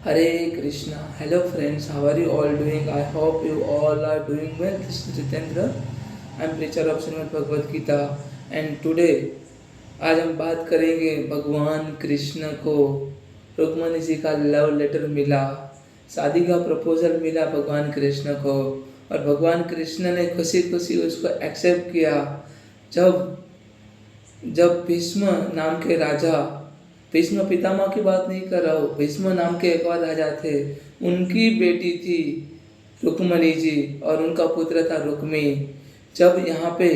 Hare Krishna. Hello friends, how are you all doing? I hope you all are doing well. This is Jitendra. I am preacher of Srimad Bhagavad Gita and today आज हम बात करेंगे भगवान कृष्ण को रुक्मणी जी का love letter मिला, शादी का प्रपोजल मिला भगवान कृष्ण को और भगवान कृष्ण ने खुशी खुशी उसको एक्सेप्ट किया। जब जब भीष्म नाम के राजा, भीष्म पितामह की बात नहीं कर रहा हूँ, भीष्म नाम के एक और राजा थे, उनकी बेटी थी रुक्मणी जी और उनका पुत्र था रुक्मी। जब यहाँ पे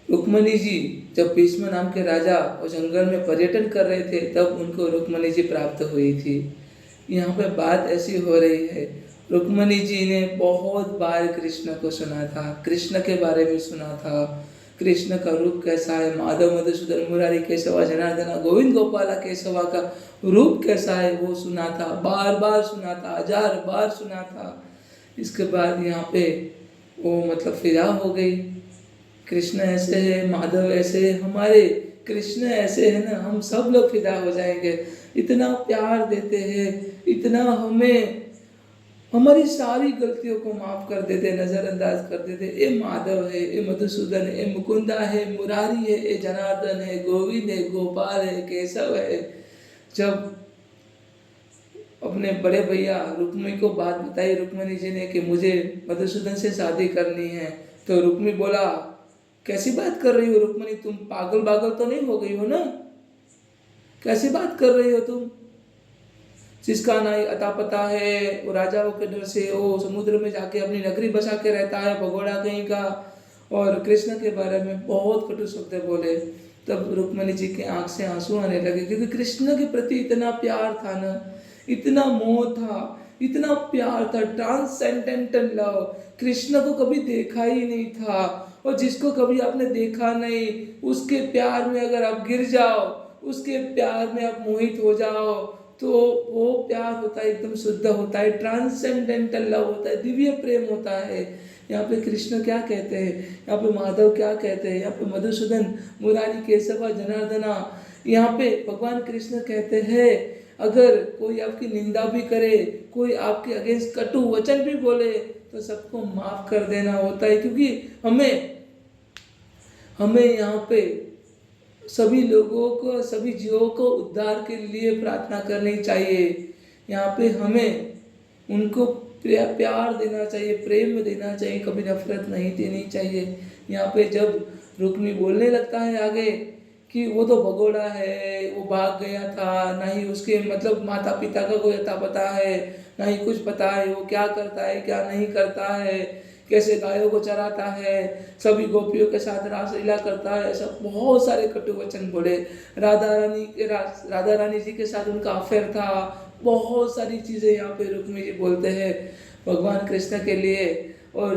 रुक्मणी जी, जब भीष्म नाम के राजा वो जंगल में पर्यटन कर रहे थे तब उनको रुक्मणी जी प्राप्त हुई थी। यहाँ पे बात ऐसी हो रही है, रुक्मणी जी ने बहुत बार कृष्ण को सुना था, कृष्ण के बारे में सुना था, कृष्ण का रूप कैसा है, माधव मधुसूदन मुरारी केशवा जनार्दना गोविंद गोपाला केशवा का रूप कैसा है वो सुना था, बार बार सुना था, 1000 बार सुना था। इसके बाद यहाँ पे वो मतलब फिदा हो गई। कृष्ण ऐसे है, माधव ऐसे है, हमारे कृष्ण ऐसे है ना, हम सब लोग फिदा हो जाएंगे। इतना प्यार देते हैं, इतना हमें हमारी सारी गलतियों को माफ कर देते, नजरअंदाज कर देते। ये माधव है, ये मधुसूदन है, ये मुकुंदा है, मुरारी है, ये जनार्दन है, गोविंद है, गोपाल है, केशव है। जब अपने बड़े भैया रुक्मी को बात बताई रुक्मणी जी ने कि मुझे मधुसूदन से शादी करनी है, तो रुक्मी बोला कैसी बात कर रही हो रुक्मणी, तुम पागल बागल तो नहीं हो गई हो ना, कैसी बात कर रही हो तुम, जिसका ना ही अता पता है, वो राजाओं के डर से वो समुद्र में जाके अपनी नगरी बसा के रहता है, भगोड़ा कहीं का, और कृष्ण के बारे में बहुत कटु शब्द बोले। तब रुक्मणी जी के आंख से आंसू आने लगे क्योंकि कृष्ण के प्रति इतना प्यार था ना, इतना मोह था, इतना प्यार था, ट्रांसेंडेंटल लव। कृष्ण को कभी देखा ही नहीं था और जिसको कभी आपने देखा नहीं उसके प्यार में अगर आप गिर जाओ, उसके प्यार में आप मोहित हो जाओ तो वो प्यार होता है, एकदम शुद्ध होता है, ट्रांसेंडेंटल लव होता है, दिव्य प्रेम होता है। यहाँ पे कृष्ण क्या कहते हैं, यहाँ पे माधव क्या कहते हैं, यहाँ पे मधुसूदन मुरारी केशवा जनार्दना, यहाँ पे भगवान कृष्ण कहते हैं अगर कोई आपकी निंदा भी करे, कोई आपके अगेंस्ट कटु वचन भी बोले तो सबको माफ कर देना होता है, क्योंकि हमें हमें यहाँ पे सभी लोगों को, सभी जीवों को उद्धार के लिए प्रार्थना करनी चाहिए। यहाँ पे हमें उनको प्यार देना चाहिए, प्रेम देना चाहिए, कभी नफरत नहीं देनी चाहिए। यहाँ पे जब रुक्मी बोलने लगता है आगे कि वो तो भगोड़ा है, वो भाग गया था, ना ही उसके मतलब माता पिता का कोई अता पता है, ना ही कुछ पता है वो क्या करता है क्या नहीं करता है, कैसे गायों को चराता है, सभी गोपियों के साथ रासलीला करता है, ऐसा बहुत सारे कटु वचन बोले। राधा रानी जी के साथ उनका अफेयर था, बहुत सारी चीज़ें यहाँ पे रुक्मी जी बोलते हैं भगवान कृष्ण के लिए। और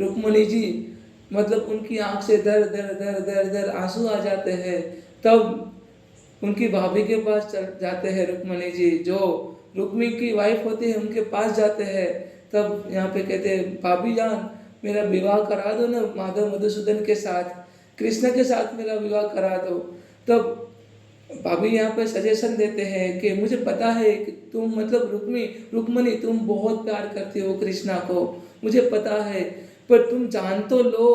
रुक्मणी जी मतलब उनकी आंख से दर दर दर दर दर आंसू आ जाते हैं। तब उनकी भाभी के पास चल जाते हैं रुक्मणी जी, जो रुक्मी की वाइफ होती है उनके पास जाते हैं। तब यहाँ पे कहते हैं भाभी जान मेरा विवाह करा दो ना माधव मधुसूदन के साथ, कृष्ण के साथ मेरा विवाह करा दो। तब भाभी यहाँ पे सजेशन देते हैं कि मुझे पता है कि तुम मतलब रुक्मणी तुम बहुत प्यार करती हो कृष्णा को, मुझे पता है, पर तुम जान तो लो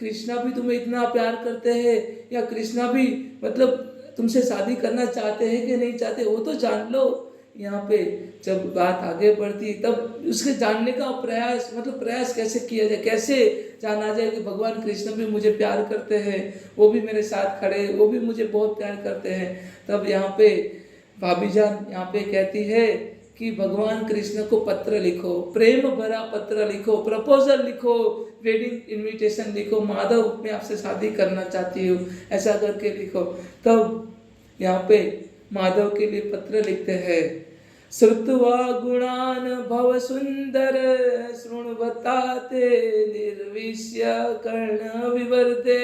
कृष्णा भी तुम्हें इतना प्यार करते हैं या कृष्णा भी मतलब तुमसे शादी करना चाहते हैं कि नहीं चाहते वो तो जान लो। यहाँ पे जब बात आगे बढ़ती तब उसके जानने का प्रयास मतलब प्रयास कैसे किया जाए, कैसे जाना जाए कि भगवान कृष्ण भी मुझे प्यार करते हैं, वो भी मेरे साथ खड़े, वो भी मुझे बहुत प्यार करते हैं। तब यहाँ पे भाभी जान यहाँ पे कहती है कि भगवान कृष्ण को पत्र लिखो, प्रेम भरा पत्र लिखो, प्रपोजल लिखो, वेडिंग इनविटेशन लिखो, माधव मैं आपसे शादी करना चाहती हूँ, ऐसा करके लिखो। तब यहाँ पे माधव के लिए पत्र लिखते हैं, श्रुत्वा गुणान भव सुंदर शृण्वता ते निर्विश्य कर्ण विवर्ते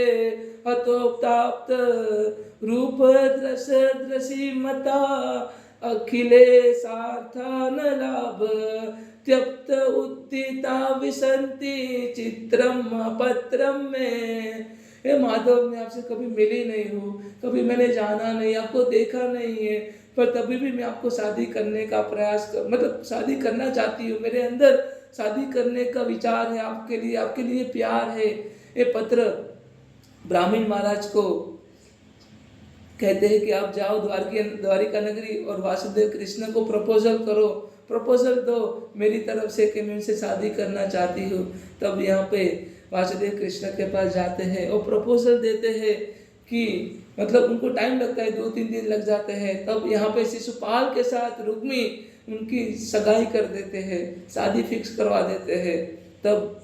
हतोप्ताप्त रूप दृश दृशी मता अखिले सार्थान लाभ त्यक्त उत्थिता विसंति चित्रम पत्रम में। हे माधव मैं आपसे कभी मिली नहीं हूँ, कभी मैंने जाना नहीं, आपको देखा नहीं है, पर तभी भी मैं आपको शादी करने का प्रयास कर मतलब शादी करना चाहती हूँ, मेरे अंदर शादी करने का विचार है आपके लिए प्यार है। ये पत्र ब्राह्मण महाराज को कहते हैं कि आप जाओ द्वारिका नगरी और वासुदेव कृष्ण को प्रपोजल करो, प्रपोजल दो मेरी तरफ से कि मैं उनसे शादी करना चाहती हूँ। तब यहाँ पे वासुदेव कृष्ण के पास जाते हैं और प्रपोजल देते हैं कि मतलब उनको टाइम लगता है, 2-3 दिन लग जाते हैं। तब यहाँ पे शिशुपाल के साथ रुक्मी उनकी सगाई कर देते हैं, शादी फिक्स करवा देते हैं। तब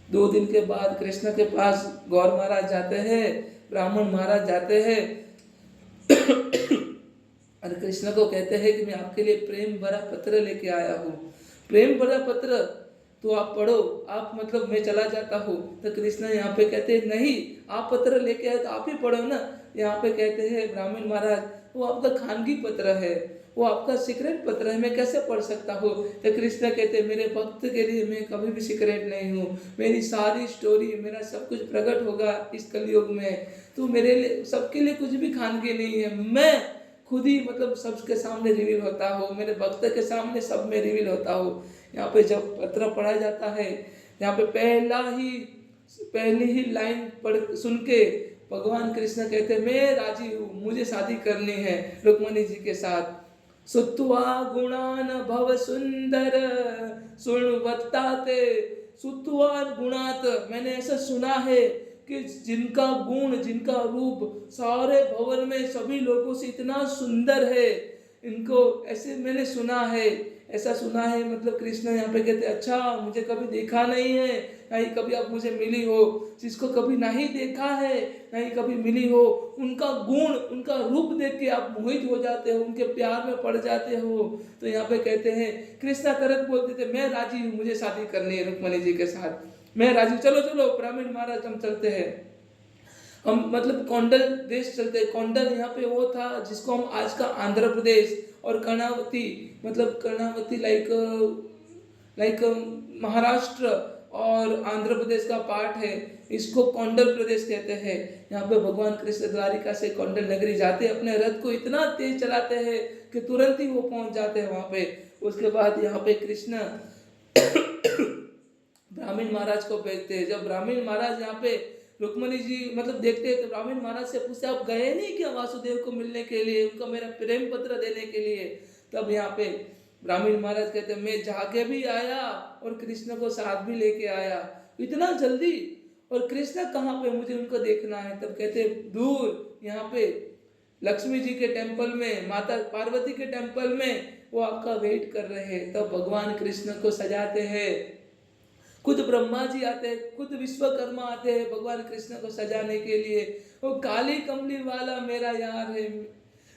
2 दिन के बाद कृष्ण के पास गौर महाराज जाते हैं, ब्राह्मण महाराज जाते हैं और कृष्ण को कहते हैं कि मैं आपके लिए प्रेम भरा पत्र लेके आया हूँ, प्रेम भरा पत्र तो आप पढ़ो, आप मतलब मैं चला जाता हूँ। तो कृष्ण यहाँ पे कहते हैं नहीं, आप पत्र लेके आए तो आप ही पढ़ो ना। यहाँ पे कहते हैं ब्राह्मण महाराज वो आपका खानगी पत्र है, वो आपका सीक्रेट पत्र है, मैं कैसे पढ़ सकता हूँ। तो कृष्ण कहते हैं मेरे भक्त के लिए मैं कभी भी सीक्रेट नहीं हूँ, मेरी सारी स्टोरी मेरा सब कुछ प्रकट होगा इस कलयुग में, तो मेरे लिए सबके लिए कुछ भी खानगी नहीं है, मैं खुद ही मतलब सबके सामने रिवील होता हूँ, मेरे भक्त के सामने सब में रिवील होता हूँ। यहाँ पे जब पत्र पढ़ा जाता है, यहाँ पे पहली ही लाइन पढ़ सुन के भगवान कृष्ण कहते हैं मैं राजी हूँ, मुझे शादी करनी है रुक्मणी जी के साथ। सुत्वा गुणान भव सुंदर सुणवत्ता ते, सुत्वा गुणात मैंने ऐसा सुना है कि जिनका गुण जिनका रूप सारे भवन में सभी लोगों से इतना सुंदर है, इनको ऐसे मैंने सुना है, ऐसा सुना है। मतलब कृष्ण यहाँ पे कहते अच्छा मुझे कभी देखा नहीं है, ना ही कभी आप मुझे मिली हो, जिसको कभी नहीं देखा है ना ही कभी मिली हो, उनका गुण उनका रूप देख के आप मोहित हो जाते हो, उनके प्यार में पड़ जाते हो। तो यहाँ पे कहते हैं कृष्णा तुरंत बोलते थे मैं राजी हूँ, मुझे शादी करनी है रुक्मणी जी के साथ, मैं राजी, चलो चलो ब्राह्मण महाराज हम चलते हैं। हम मतलब कौंडल देश चलते हैं। कौंडल यहाँ पे वो था जिसको हम आज का आंध्र प्रदेश और कर्णावती मतलब कर्णावती लाइक महाराष्ट्र और आंध्र प्रदेश का पार्ट है, इसको कौंडल प्रदेश कहते हैं। यहाँ पे भगवान कृष्ण द्वारिका से कौंडल नगरी जाते अपने रथ को इतना तेज चलाते हैं कि तुरंत ही वो पहुंच जाते हैं वहाँ पे। उसके बाद यहाँ पे कृष्ण ब्राह्मण महाराज को भेजते हैं। जब ब्राह्मण महाराज यहाँ पे रुक्मणी जी मतलब देखते हैं तो ब्राह्मण महाराज से पूछते आप गए नहीं क्या वासुदेव को मिलने के लिए, उनका मेरा प्रेम पत्र देने के लिए। तब यहाँ पे ब्राह्मण महाराज कहते हैं मैं जाके भी आया और कृष्ण को साथ भी लेके आया, इतना जल्दी, और कृष्ण कहाँ पे, मुझे उनको देखना है। तब कहते दूर यहाँ पे लक्ष्मी जी के टेम्पल में, माता पार्वती के टेम्पल में वो आपका वेट कर रहे हैं। तब भगवान कृष्ण को सजाते हैं, खुद ब्रह्मा जी आते हैं, खुद विश्वकर्मा आते हैं भगवान कृष्ण को सजाने के लिए। वो काली कमली वाला मेरा यार है,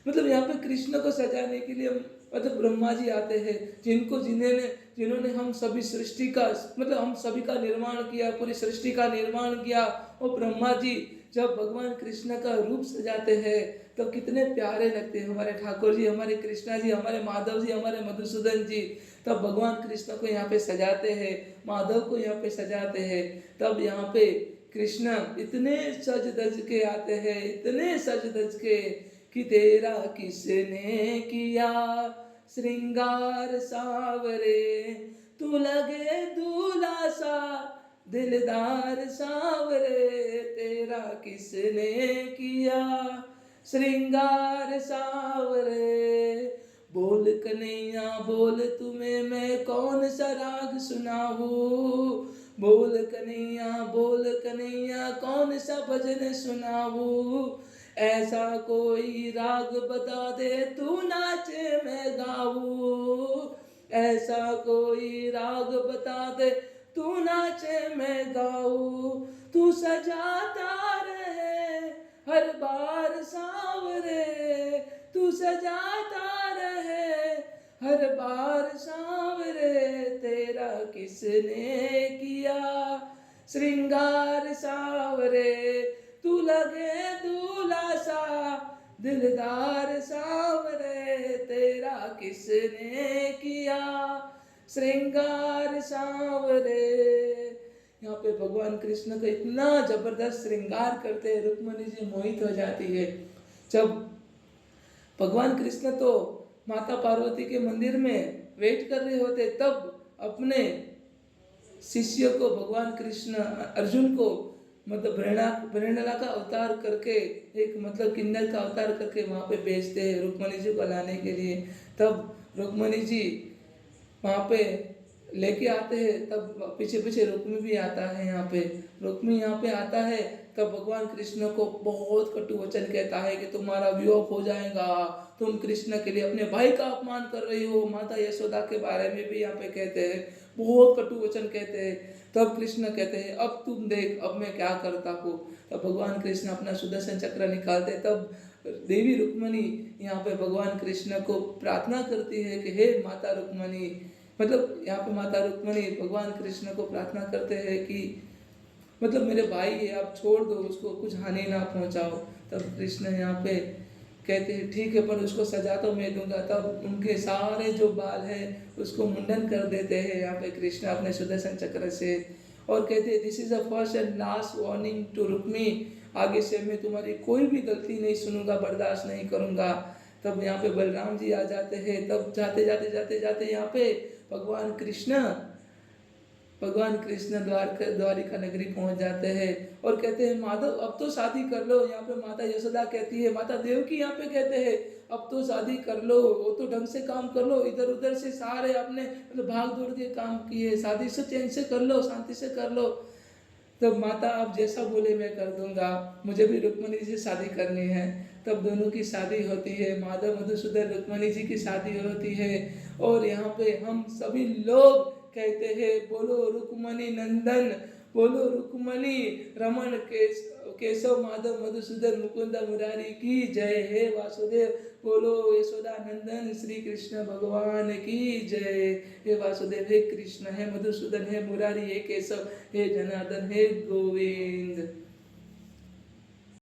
मतलब यहाँ पे कृष्ण को सजाने के लिए मतलब ब्रह्मा जी आते हैं, जिन्होंने हम सभी सृष्टि का मतलब हम सभी का निर्माण किया, पूरी सृष्टि का निर्माण किया। और ब्रह्मा जी जब भगवान कृष्ण का रूप सजाते हैं तो कितने प्यारे लगते हैं, हमारे ठाकुर जी, हमारे कृष्णा जी, हमारे माधव जी, हमारे मधुसूदन जी। तब भगवान कृष्ण को यहाँ पे सजाते हैं, माधव को यहाँ पे सजाते हैं। तब यहाँ पे कृष्ण इतने सज धज के आते हैं, इतने सज धज के कि तेरा किसने किया श्रृंगार सावरे, तू लगे दूल्हा सा दिलदार सावरे, तेरा किसने किया श्रृंगार सावरे। बोल कन्हैया बोल तुम्हें मैं कौन सा राग सुनाऊं, बोल कन्हैया कौन सा भजन सुनाऊं, ऐसा कोई राग बता दे तू नाचे मैं गाऊं, ऐसा कोई राग बता दे तू नाचे मैं गाऊं। तू सजाता रहे हर बार सांवरे, तू सजाता रहे हर बार सांवरे, तेरा किसने किया श्रृंगार सांवरे, तू लगे दूल्हा सा दिलदार सांवरे, तेरा किसने किया श्रृंगार सांवरे। यहाँ पे भगवान कृष्ण का इतना जबरदस्त श्रृंगार करते हैं, रुक्मणी जी मोहित हो जाती है। जब भगवान कृष्ण तो माता पार्वती के मंदिर में वेट कर रहे होते, तब अपने शिष्य को भगवान कृष्ण अर्जुन को मतलब प्रेरणा का अवतार करके, एक मतलब किन्नर का अवतार करके वहाँ पे भेजते हैं रुक्मणी जी को लाने के लिए। तब रुक्मणी जी वहाँ पे लेके आते हैं, तब पीछे पीछे रुक्मी भी आता है यहाँ पे। रुक्मी यहाँ पे आता है, तब भगवान कृष्ण को बहुत कटु वचन कहता है कि तुम्हारा वियोग हो जाएगा, तुम कृष्ण के लिए अपने भाई का अपमान कर रही हो। माता यशोदा के बारे में भी यहाँ पे कहते हैं, बहुत कटु वचन कहते हैं। तब कृष्ण कहते हैं अब तुम देख अब मैं क्या करता हूँ। तब भगवान कृष्ण अपना सुदर्शन चक्र निकालते, तब देवी रुक्मणी यहाँ पे भगवान कृष्ण को प्रार्थना करती है कि हे माता रुक्मणी, मतलब यहाँ पे माता रुक्मणी भगवान कृष्ण को प्रार्थना करते हैं कि मतलब मेरे भाई है, आप छोड़ दो उसको, कुछ हानि ना पहुंचाओ। तब कृष्ण यहाँ पे कहते हैं ठीक है, पर उसको सजा तो मैं दूंगा। तब उनके सारे जो बाल है उसको मुंडन कर देते हैं यहाँ पे कृष्ण अपने सुदर्शन चक्र से, और कहते हैं this is the first and last warning to Rukmi, आगे से मैं तुम्हारी कोई भी गलती नहीं सुनूंगा, बर्दाश्त नहीं करूंगा। तब यहाँ पे बलराम जी आ जाते हैं। तब जाते जाते जाते जाते यहाँ पे भगवान कृष्ण द्वारिका नगरी पहुंच जाते हैं और कहते हैं माधव अब तो शादी कर लो। यहाँ पे माता यशोदा कहती है, माता देवकी यहाँ पे कहते हैं अब तो शादी कर लो, वो तो ढंग से काम कर लो, इधर उधर से सारे आपने मतलब भाग दौड़ के काम किए, शादी से चैन से कर लो, शांति से कर लो। तब माता आप जैसा बोले मैं कर दूंगा, मुझे भी रुक्मणी से शादी करनी है। तब दोनों की शादी होती है, माधव मधुसूदन रुक्मणी जी की शादी होती है। और यहाँ पे हम सभी लोग कहते हैं बोलो रुक्मणी नंदन, बोलो रुक्मणी रमन केशव माधव मधुसूदन मुकुंद मुरारी की जय। हे वासुदेव, बोलो यशोदा नंदन श्री कृष्ण भगवान की जय। हे वासुदेव, हे कृष्ण, हे मधुसूदन, हे मुरारी, हे केशव, हे जनार्दन, हे गोविंद।